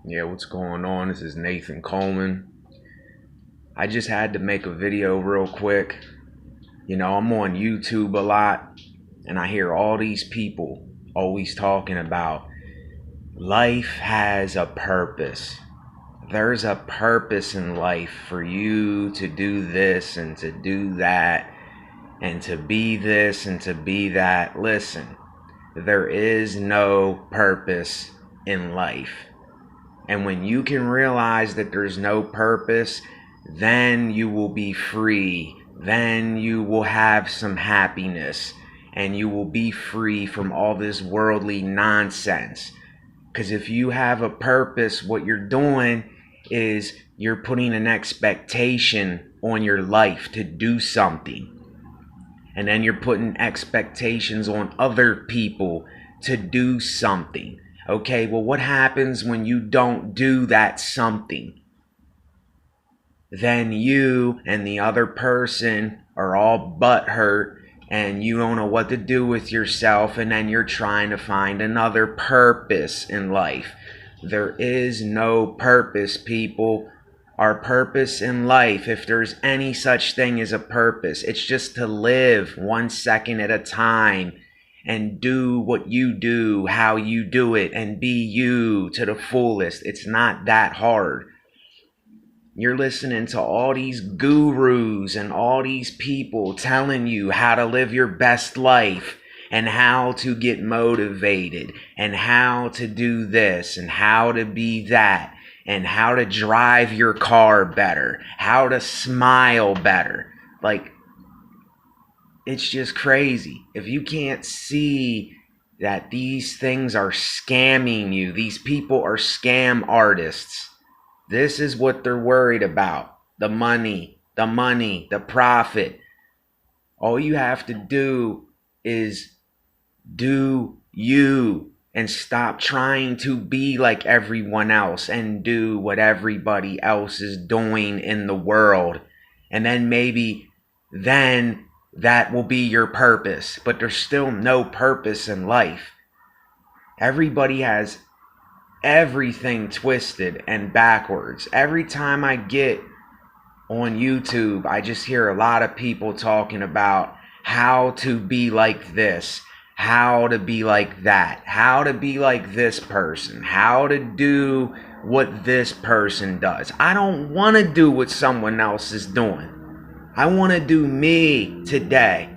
Yeah, what's going on? This is Nathan Coleman. I just had to make a video real quick. I'm on YouTube a lot and I hear all these people always talking about life has a purpose. There's a purpose in life for you to do this and to do that and to be this and to be that. Listen, there is no purpose in life. And when you can realize that there's no purpose, then you will be free. Then you will have some happiness and you will be free from all this worldly nonsense. Because if you have a purpose, what you're doing is you're putting an expectation on your life to do something. And then you're putting expectations on other people to do something. Okay, well, what happens when you don't do that something? Then you and the other person are all butthurt and you don't know what to do with yourself, and then you're trying to find another purpose in life. There is no purpose, people. Our purpose in life, if there's any such thing as a purpose, it's just to live 1 second at a time and do what you do, how you do it, and be you to the fullest. It's not that hard. You're listening to all these gurus and all these people telling you how to live your best life and how to get motivated and how to do this and how to be that and how to drive your car better, how to smile better. Like, it's just crazy. If you can't see that these things are scamming you, these people are scam artists. This is what they're worried about. The money, the profit. All you have to do is do you and stop trying to be like everyone else and do what everybody else is doing in the world. And then maybe then that will be your purpose. But there's still no purpose in life. Everybody has everything twisted and backwards. Every time I get on YouTube, I just hear a lot of people talking about how to be like this, how to be like that, how to be like this person, how to do what this person does. I don't want to do what someone else is doing. I want to do me today.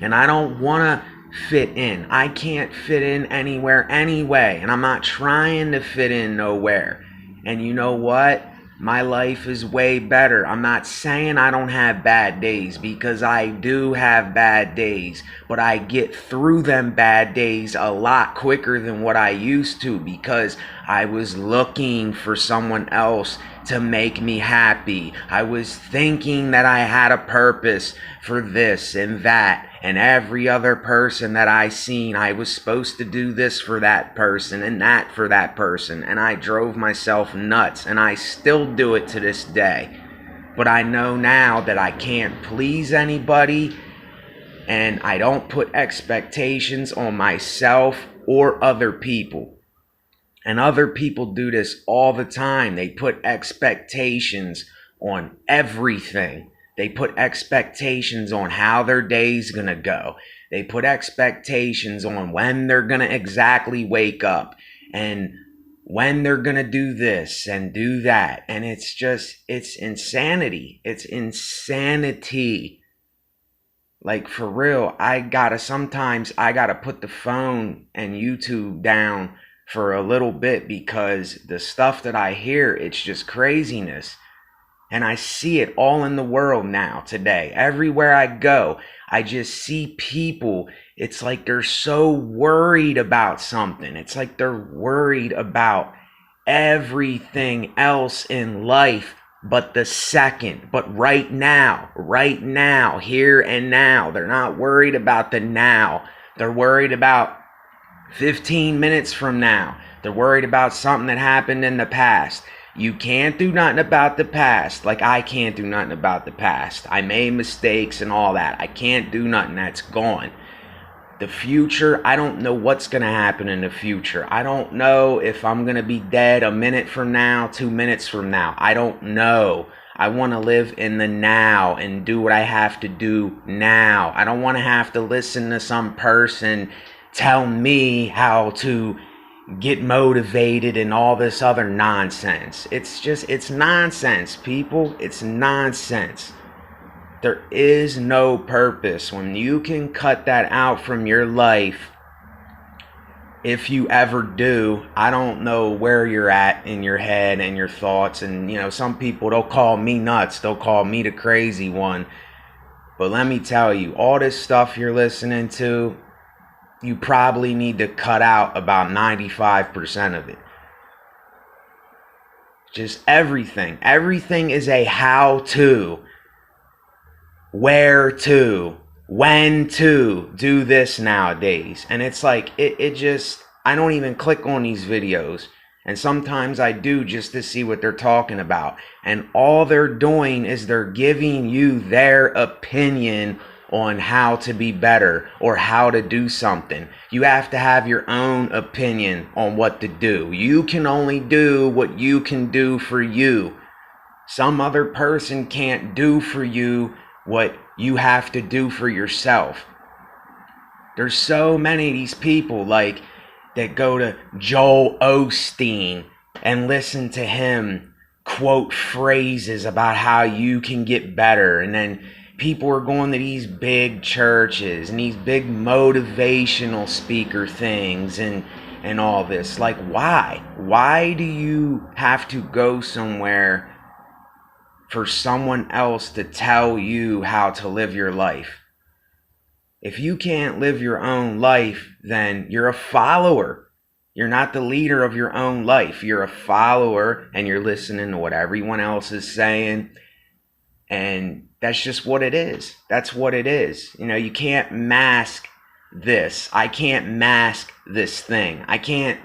And I don't want to fit in. I can't fit in anywhere anyway. And I'm not trying to fit in nowhere. And you know what? My life is way better. I'm not saying I don't have bad days, because I do have bad days, but I get through them bad days a lot quicker than what I used to, because I was looking for someone else to make me happy. I was thinking that I had a purpose for this and that, and every other person that I seen, I was supposed to do this for that person and that for that person, and I drove myself nuts, and I still do it to this day. But I know now that I can't please anybody, and I don't put expectations on myself or other people. And other people do this all the time. They put expectations on everything. They put expectations on how their day's gonna go. They put expectations on when they're gonna exactly wake up and when they're gonna do this and do that. And it's insanity. It's insanity. Like, for real, sometimes I gotta put the phone and YouTube down for a little bit, because the stuff that I hear, it's just craziness. And I see it all in the world now today. Everywhere I go, I just see people. It's like they're so worried about something. It's like they're worried about everything else in life but the second, but right now, here and now. They're not worried about the now. They're worried about 15 minutes from now. They're worried about something that happened in the past. You can't do nothing about the past. Like, I can't do nothing about the past. I made mistakes and all that. I can't do nothing. That's gone. The future, I don't know what's going to happen in the future. I don't know if I'm going to be dead a minute from now, 2 minutes from now. I don't know. I want to live in the now and do what I have to do now. I don't want to have to listen to some person tell me how to get motivated and all this other nonsense. It's nonsense, people. It's nonsense. There is no purpose. When you can cut that out from your life, if you ever do, I don't know where you're at in your head and your thoughts. And, some people, they'll call me nuts. They'll call me the crazy one. But let me tell you, all this stuff you're listening to, you probably need to cut out about 95% of it. Just everything. Everything is a how-to. Where to, when to do this nowadays. And it's like, it just, I don't even click on these videos. And sometimes I do just to see what they're talking about. And all they're doing is they're giving you their opinion on how to be better or how to do something. You have to have your own opinion on what to do. You can only do what you can do for you. Some other person can't do for you what you have to do for yourself. There's so many of these people that go to Joel Osteen and listen to him quote phrases about how you can get better. And then people are going to these big churches and these big motivational speaker things and all this. Like, why? Why do you have to go somewhere for someone else to tell you how to live your life? If you can't live your own life, then you're a follower. You're not the leader of your own life. You're a follower and you're listening to what everyone else is saying. And that's just what it is. That's what it is. You can't mask this. I can't mask this thing. I can't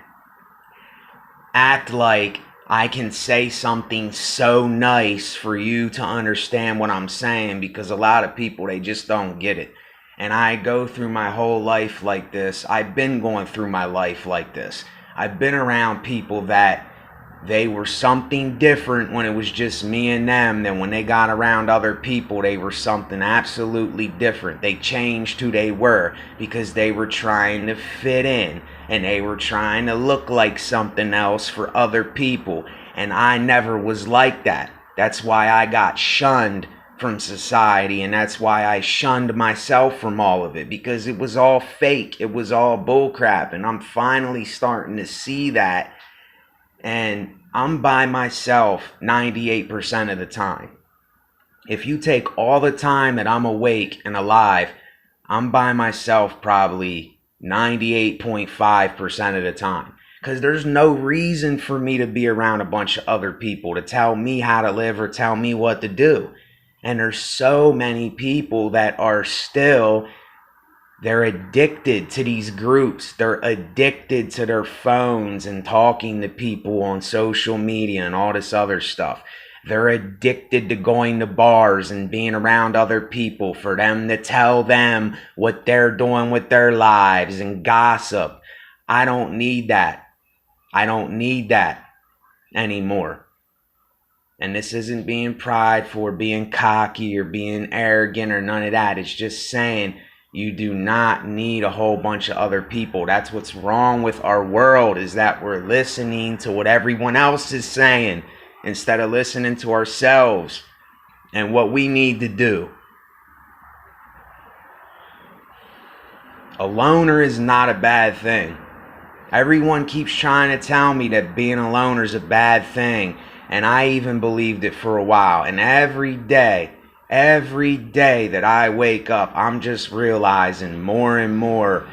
act like I can say something so nice for you to understand what I'm saying, because a lot of people, they just don't get it. And I go through my whole life like this. I've been going through my life like this. I've been around people that they were something different when it was just me and them. Then when they got around other people, they were something absolutely different. They changed who they were because they were trying to fit in. And they were trying to look like something else for other people. And I never was like that. That's why I got shunned from society. And that's why I shunned myself from all of it. Because it was all fake. It was all bullcrap. And I'm finally starting to see that. And I'm by myself 98% of the time. If you take all the time that I'm awake and alive, I'm by myself probably 98.5% of the time. Because there's no reason for me to be around a bunch of other people to tell me how to live or tell me what to do. And there's so many people that are still, they're addicted to these groups. They're addicted to their phones and talking to people on social media and all this other stuff. They're addicted to going to bars and being around other people for them to tell them what they're doing with their lives and gossip. I don't need that. I don't need that anymore. And this isn't being prideful or being cocky or being arrogant or none of that. It's just saying you do not need a whole bunch of other people. That's what's wrong with our world, is that we're listening to what everyone else is saying instead of listening to ourselves and what we need to do. A loner is not a bad thing. Everyone keeps trying to tell me that being a loner is a bad thing. And I even believed it for a while. And every day that I wake up, I'm just realizing more and more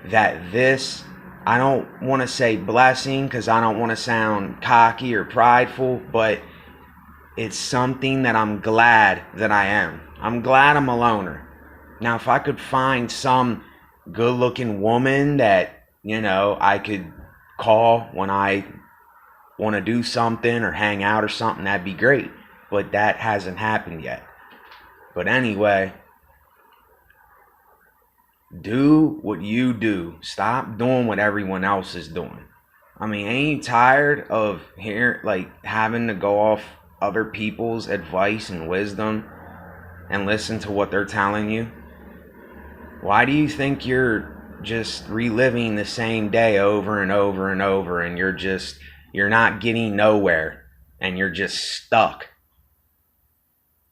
that this, I don't want to say blessing because I don't want to sound cocky or prideful, but it's something that I'm glad that I am. I'm glad I'm a loner. Now, if I could find some good-looking woman that, I could call when I want to do something or hang out or something, that'd be great. But that hasn't happened yet. But anyway, Do what you do. Stop doing what everyone else is doing. I mean, ain't you tired of having to go off other people's advice and wisdom and listen to what they're telling you? Why do you think you're just reliving the same day over and over and over, and you're not getting nowhere, and you're just stuck?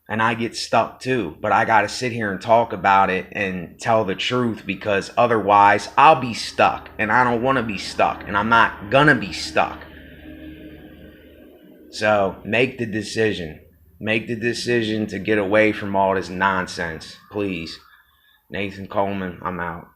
And I get stuck too, but I got to sit here and talk about it and tell the truth, because otherwise I'll be stuck, and I don't want to be stuck, and I'm not gonna be stuck. So make the decision. Make the decision to get away from all this nonsense, please. Nathan Coleman, I'm out.